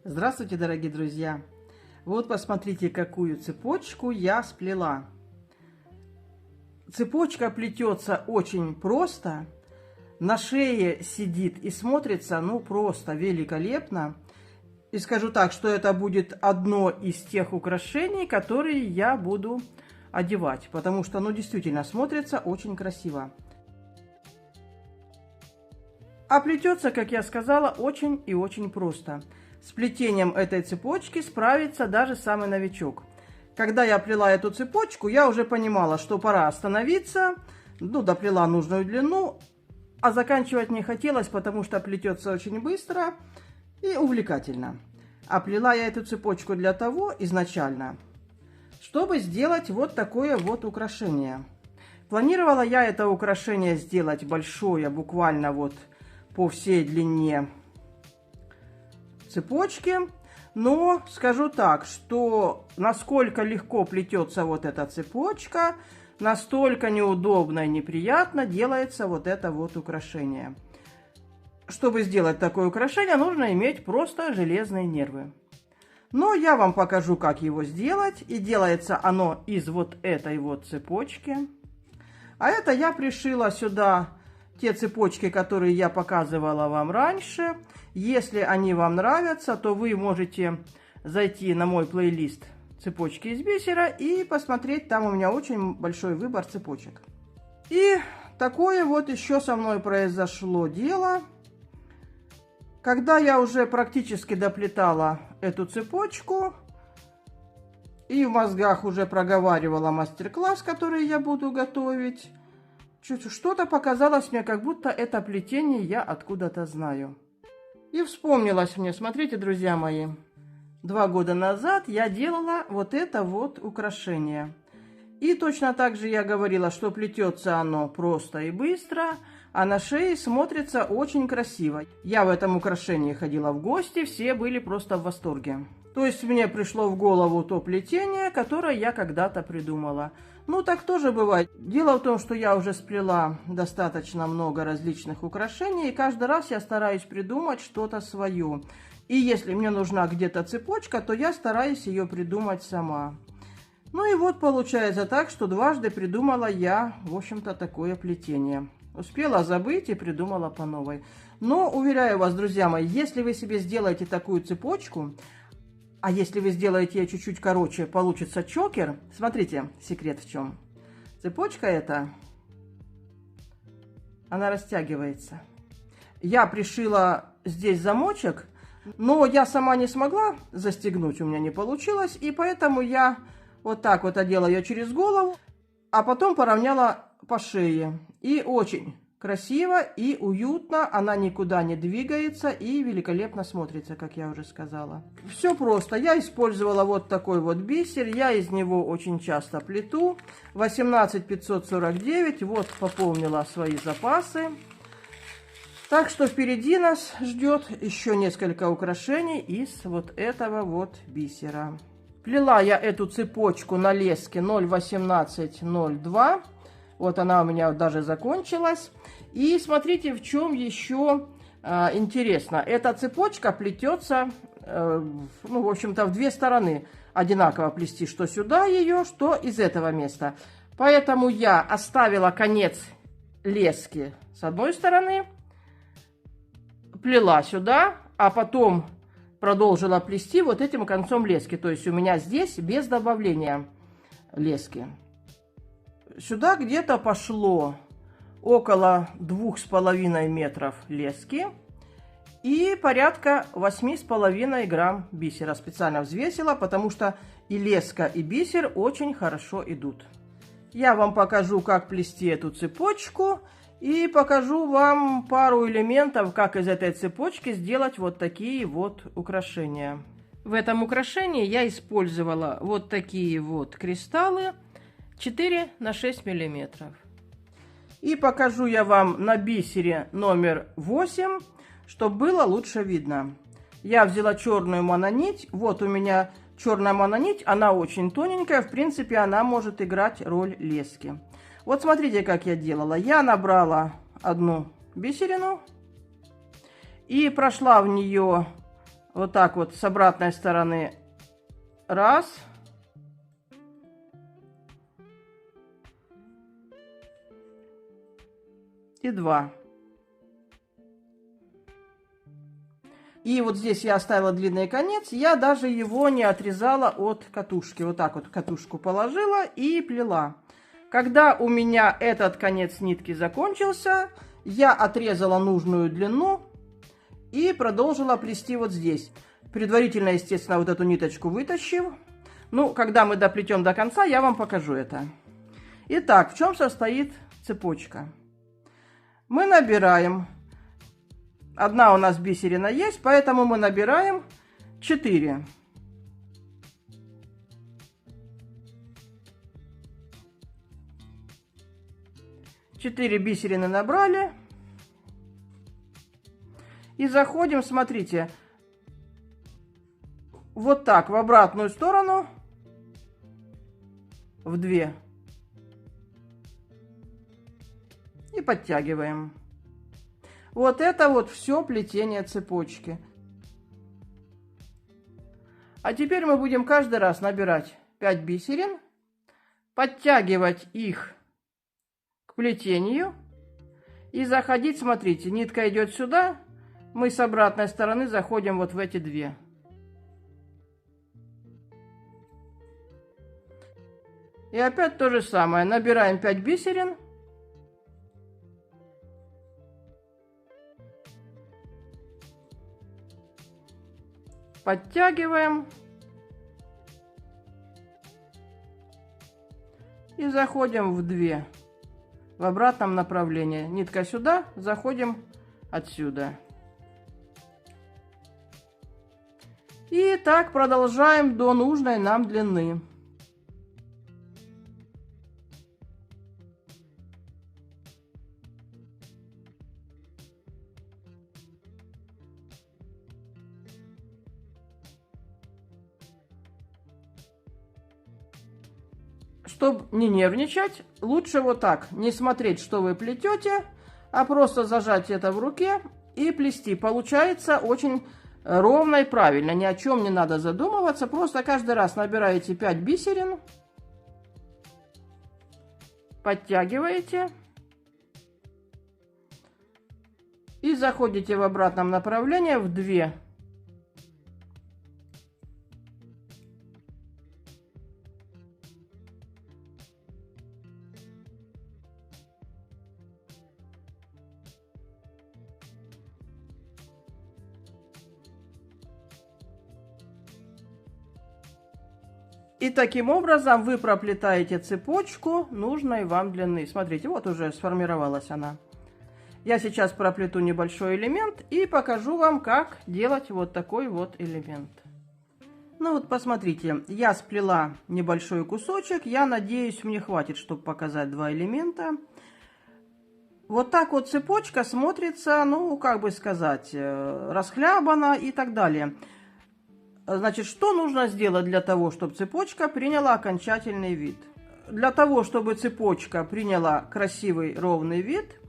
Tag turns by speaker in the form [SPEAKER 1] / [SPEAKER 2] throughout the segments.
[SPEAKER 1] Здравствуйте, дорогие друзья! Вот посмотрите, какую цепочку я сплела. Цепочка плетется очень просто, на шее сидит и смотрится, ну, просто великолепно. И скажу так, что это будет одно из тех украшений, которые я буду одевать, потому что, ну, действительно смотрится очень красиво. А плетется, как я сказала, очень и очень просто. С плетением этой цепочки справится даже самый новичок. Когда я плела эту цепочку, я уже понимала, что пора остановиться. Ну, доплела нужную длину, а заканчивать не хотелось, потому что плетется очень быстро и увлекательно. А плела я эту цепочку для того изначально, чтобы сделать вот такое вот украшение. Планировала я это украшение сделать большое, буквально вот по всей длине цепочки, но скажу так, что насколько легко плетется вот эта цепочка, настолько неудобно и неприятно делается вот это вот украшение. Чтобы сделать такое украшение, нужно иметь просто железные нервы. Но я вам покажу, как его сделать. И делается оно из вот этой вот цепочки. А это я пришила сюда те цепочки, которые я показывала вам раньше. Если они вам нравятся, то вы можете зайти на мой плейлист «Цепочки из бисера» и посмотреть. Там у меня очень большой выбор цепочек. И такое вот еще со мной произошло дело. Когда я уже практически доплетала эту цепочку и в мозгах уже проговаривала мастер-класс, который я буду готовить, что-то показалось мне, как будто это плетение я откуда-то знаю. И вспомнилось мне, смотрите, друзья мои, 2 года назад я делала вот это вот украшение. И точно так же я говорила, что плетется оно просто и быстро, а на шее смотрится очень красиво. Я в этом украшении ходила в гости, все были просто в восторге. То есть мне пришло в голову то плетение, которое я когда-то придумала. Ну, так тоже бывает. Дело в том, что я уже сплела достаточно много различных украшений, и каждый раз я стараюсь придумать что-то свое. И если мне нужна где-то цепочка, то я стараюсь ее придумать сама. Ну и вот получается так, что дважды придумала я, в общем-то, такое плетение. Успела забыть и придумала по новой. Но, уверяю вас, друзья мои, если вы себе сделаете такую цепочку, а если вы сделаете ее чуть-чуть короче, получится чокер. Смотрите, секрет в чем. Цепочка эта, она растягивается. Я пришила здесь замочек, но я сама не смогла застегнуть, у меня не получилось. И поэтому я вот так вот одела ее через голову, а потом поравняла по шее. И очень красиво и уютно, она никуда не двигается и великолепно смотрится, как я уже сказала. Все просто. Я использовала вот такой вот бисер, я из него очень часто плету. 18549, вот пополнила свои запасы. Так что впереди нас ждет еще несколько украшений из вот этого вот бисера. Плела я эту цепочку на леске 0,1802. Вот она у меня даже закончилась. И смотрите, в чем еще интересно. Эта цепочка плетется, ну, в общем-то, в 2 стороны. Одинаково плести, что сюда ее, что из этого места. Поэтому я оставила конец лески с одной стороны, плела сюда, а потом продолжила плести вот этим концом лески. То есть у меня здесь без добавления лески. Сюда где-то пошло около 2,5 метров лески и порядка 8,5 грамм бисера. Специально взвесила, потому что и леска, и бисер очень хорошо идут. Я вам покажу, как плести эту цепочку, и покажу вам пару элементов, как из этой цепочки сделать вот такие вот украшения. В этом украшении я использовала вот такие вот кристаллы 4 на 6 миллиметров. И покажу я вам на бисере номер 8, чтобы было лучше видно. Я взяла черную мононить. Вот у меня черная мононить, она очень тоненькая. В принципе, она может играть роль лески. Вот смотрите, как я делала. Я набрала одну бисерину и прошла в нее Вот так вот с обратной стороны. Раз. И два. И вот здесь я оставила длинный конец. Я даже его не отрезала от катушки. Вот так вот катушку положила и плела. Когда у меня этот конец нитки закончился, я отрезала нужную длину и продолжила плести вот здесь. Предварительно, естественно, вот эту ниточку вытащив. Ну, когда мы доплетем до конца, я вам покажу это. Итак, в чем состоит цепочка? Мы набираем. Одна у нас бисерина есть, поэтому мы набираем 4. 4 бисерины набрали. И заходим, смотрите, вот так в обратную сторону в 2. И подтягиваем. Вот это вот все плетение цепочки. А теперь мы будем каждый раз набирать 5 бисерин, подтягивать их к плетению и заходить, смотрите, нитка идет сюда, мы с обратной стороны заходим вот в эти 2. И опять то же самое, набираем 5 бисерин. Подтягиваем. И заходим в 2. В обратном направлении. Нитка сюда, заходим отсюда. И так продолжаем до нужной нам длины. Чтобы не нервничать, лучше вот так, не смотреть, что вы плетете, а просто зажать это в руке и плести. Получается очень ровно и правильно, ни о чем не надо задумываться, просто каждый раз набираете 5 бисерин, подтягиваете и заходите в обратном направлении в 2. И таким образом вы проплетаете цепочку нужной вам длины. Смотрите, вот уже сформировалась она. Я сейчас проплету небольшой элемент и покажу вам, как делать вот такой вот элемент. Ну вот посмотрите, я сплела небольшой кусочек. Я надеюсь, мне хватит, чтобы показать 2 элемента. Вот так вот цепочка смотрится, ну, как бы сказать, расхлябана и так далее. Значит, что нужно сделать для того, чтобы цепочка приняла окончательный вид? Для того, чтобы цепочка приняла красивый ровный вид,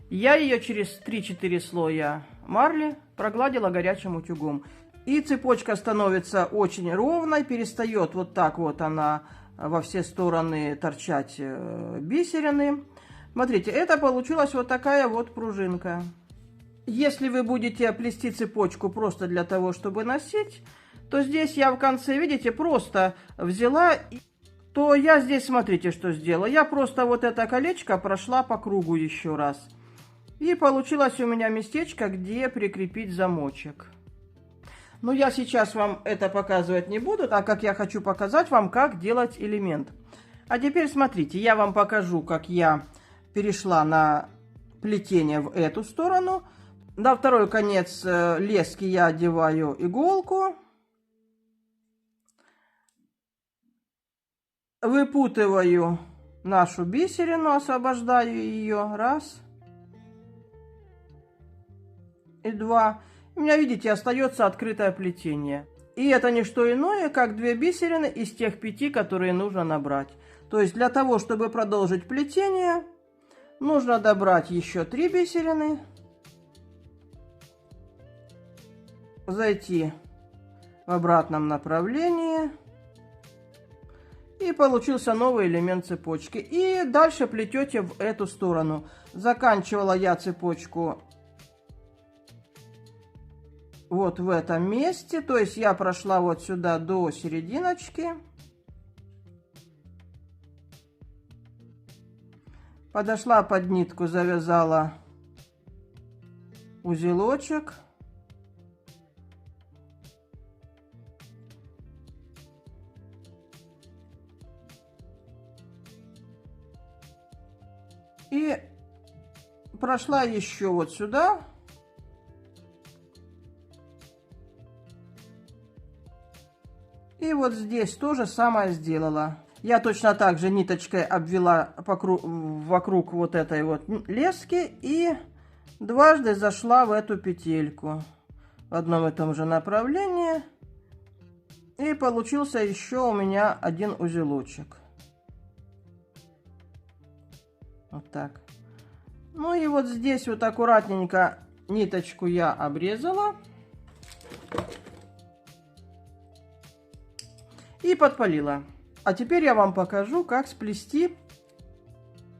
[SPEAKER 1] я ее через 3-4 слоя марли прогладила горячим утюгом. И цепочка становится очень ровной, перестает вот так вот она во все стороны торчать бисерины. Смотрите, это получилась вот такая вот пружинка. Если вы будете плести цепочку просто для того, чтобы носить, то здесь я в конце, видите, просто взяла, то я здесь, смотрите, что сделала. Я просто вот это колечко прошла по кругу еще раз. И получилось у меня местечко, где прикрепить замочек. Но я сейчас вам это показывать не буду, так как я хочу показать вам, как делать элемент. А теперь смотрите, я вам покажу, как я перешла на плетение в эту сторону. На второй конец лески я одеваю иголку. Выпутываю нашу бисерину, освобождаю ее. Раз. И 2. У меня, видите, остается открытое плетение. И это не что иное, как 2 бисерины из тех 5, которые нужно набрать. То есть для того, чтобы продолжить плетение, нужно добрать еще 3 бисерины. зайти в обратном направлении. И получился новый элемент цепочки. И дальше плетете в эту сторону. Заканчивала я цепочку вот в этом месте. То есть я прошла вот сюда до серединочки. Подошла под нитку, завязала узелочек. И прошла еще вот сюда. И вот здесь то же самое сделала. Я точно так же ниточкой обвела вокруг вот этой вот лески и дважды зашла в эту петельку в одном и том же направлении. И получился еще у меня один узелочек. Вот так. Ну и вот здесь вот аккуратненько ниточку я обрезала. И подпалила. А теперь я вам покажу, как сплести,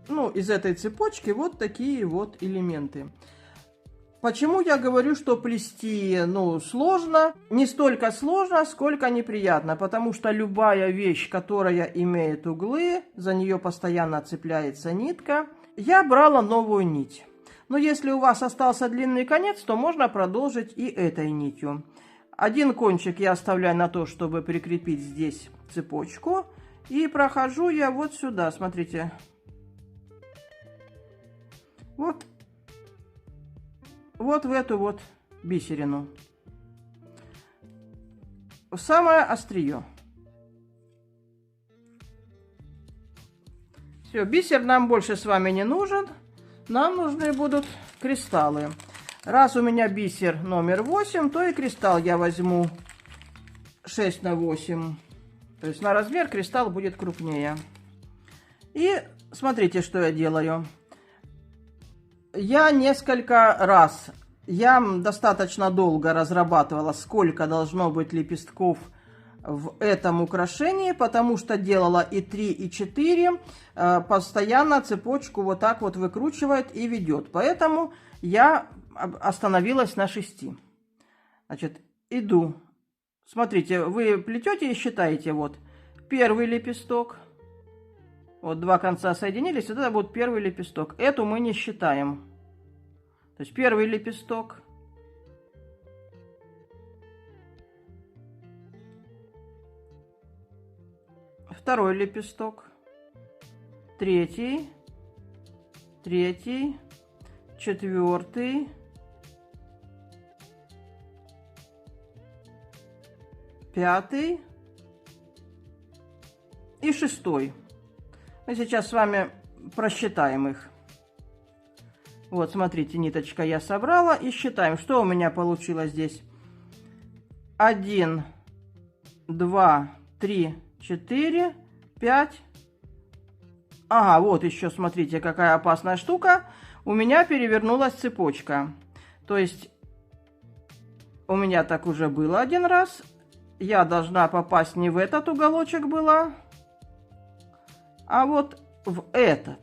[SPEAKER 1] ну, из этой цепочки вот такие вот элементы. Почему я говорю, что плести, ну, сложно? Не столько сложно, сколько неприятно. Потому что любая вещь, которая имеет углы, за нее постоянно цепляется нитка. Я брала новую нить. Но если у вас остался длинный конец, то можно продолжить и этой нитью. Один кончик я оставляю на то, чтобы прикрепить здесь цепочку. И прохожу я вот сюда, смотрите. Вот в эту вот бисерину. В самое острие. Все, бисер нам больше с вами не нужен. Нам нужны будут кристаллы. Раз у меня бисер номер 8, то и кристалл я возьму 6 на 8. То есть на размер кристалл будет крупнее. И смотрите, что я делаю. Я несколько раз, я достаточно долго разрабатывала, сколько должно быть лепестков в этом украшении, потому что делала и 3, и 4. Постоянно цепочку вот так вот выкручивает и ведет. Поэтому я остановилась на 6. Значит, иду. Смотрите, вы плетете и считаете. Вот первый лепесток. Вот два конца соединились. Вот это будет первый лепесток. Эту мы не считаем. То есть первый лепесток. Второй лепесток. Третий. Третий. Четвертый. Пятый и 6. Мы сейчас с вами просчитаем их. Вот, смотрите, ниточка я собрала и считаем, что у меня получилось здесь. 1, 2, 3, 4, 5. Ага, вот еще, смотрите, какая опасная штука. У меня перевернулась цепочка. То есть у меня так уже было один раз. Я должна попасть не в этот уголочек была, а вот в этот.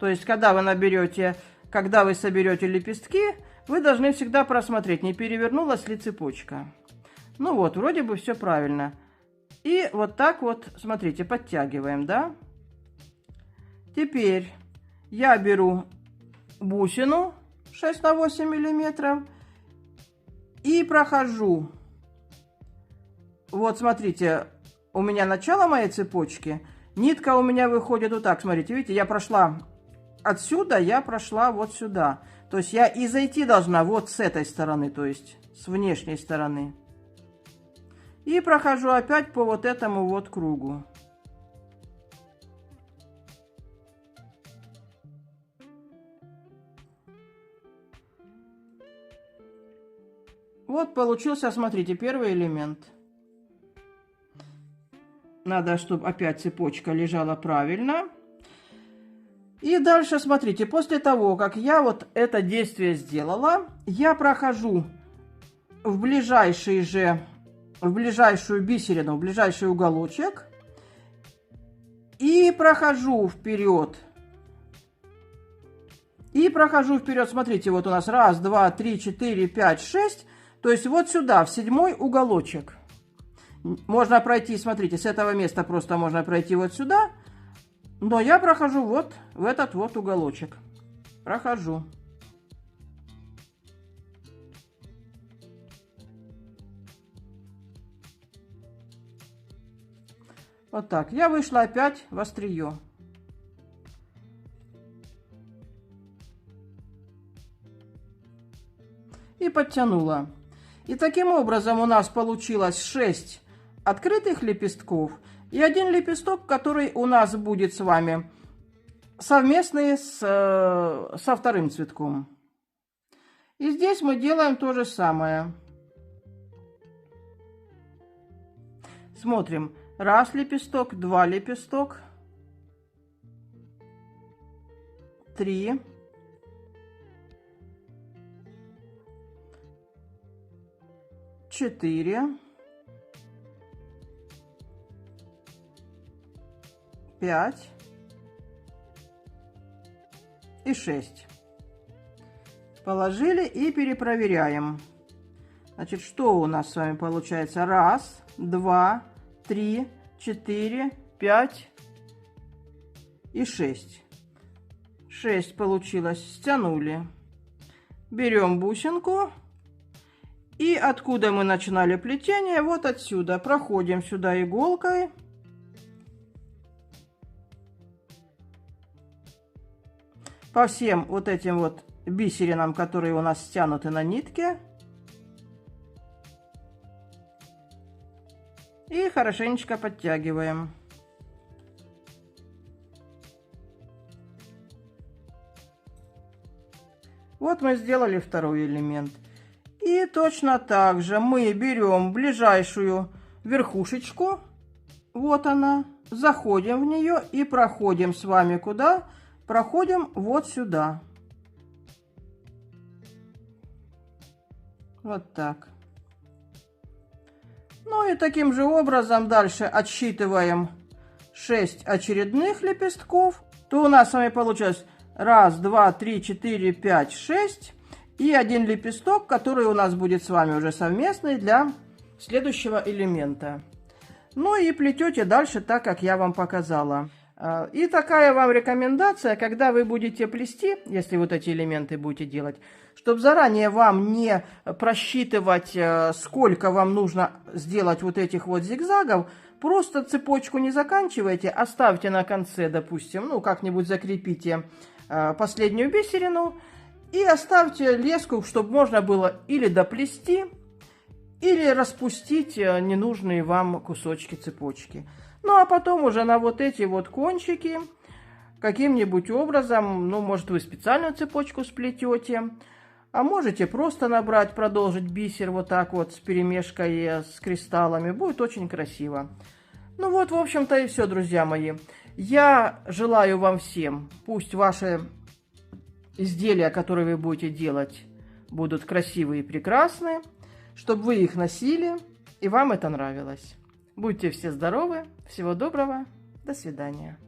[SPEAKER 1] То есть, когда вы соберете лепестки, вы должны всегда просмотреть, не перевернулась ли цепочка. Ну вот, вроде бы все правильно. И вот так вот, смотрите, подтягиваем, да? Теперь я беру бусину 6 на 8 миллиметров. И прохожу. Вот, смотрите, у меня начало моей цепочки. Нитка у меня выходит вот так, смотрите, видите, я прошла отсюда, я прошла вот сюда. То есть я и зайти должна вот с этой стороны, то есть с внешней стороны. И прохожу опять по вот этому вот кругу. Вот получился, смотрите, первый элемент. Надо, чтобы опять цепочка лежала правильно. И дальше, смотрите, после того, как я вот это действие сделала, я прохожу в ближайшую бисерину, в ближайший уголочек. И прохожу вперед. Смотрите, вот у нас 1, 2, 3, 4, 5, 6. То есть вот сюда, в 7-й уголочек. Можно пройти, смотрите, с этого места просто можно пройти вот сюда. Но я прохожу вот в этот вот уголочек. Прохожу. Вот так. Я вышла опять в острие. И подтянула. И таким образом у нас получилось 6 открытых лепестков и 1 лепесток, который у нас будет с вами совместный со вторым цветком. И здесь мы делаем то же самое. Смотрим. 1 лепесток, 2 лепесток, 3, 4, 5 и 6. Положили и перепроверяем. Значит, что у нас с вами получается? 1, 2, 3, 4, 5 и 6. 6 получилось. Стянули. Берем бусинку. И откуда мы начинали плетение, вот отсюда. Проходим сюда иголкой. По всем вот этим вот бисеринам, которые у нас стянуты на нитке. И хорошенечко подтягиваем. Вот мы сделали второй элемент. И точно так же мы берем ближайшую верхушечку. Вот она. Заходим в нее и проходим с вами куда? Проходим вот сюда. Вот так. Ну и таким же образом дальше отсчитываем 6 очередных лепестков. То у нас с вами получилось 1, 2, 3, 4, 5, 6. И 1 лепесток, который у нас будет с вами уже совместный для следующего элемента. Ну и плетете дальше так, как я вам показала. И такая вам рекомендация, когда вы будете плести, если вот эти элементы будете делать, чтобы заранее вам не просчитывать, сколько вам нужно сделать вот этих вот зигзагов, просто цепочку не заканчивайте, оставьте на конце, допустим, ну как-нибудь закрепите последнюю бисерину и оставьте леску, чтобы можно было или доплести, или распустить ненужные вам кусочки цепочки. Ну, а потом уже на вот эти вот кончики каким-нибудь образом, ну, может, вы специальную цепочку сплетете, а можете просто набрать, продолжить бисер вот так вот с перемешкой с кристаллами. Будет очень красиво. Ну вот, в общем-то, и все, друзья мои. Я желаю вам всем, пусть ваши изделия, которые вы будете делать, будут красивые и прекрасные, чтобы вы их носили и вам это нравилось. Будьте все здоровы, всего доброго, до свидания.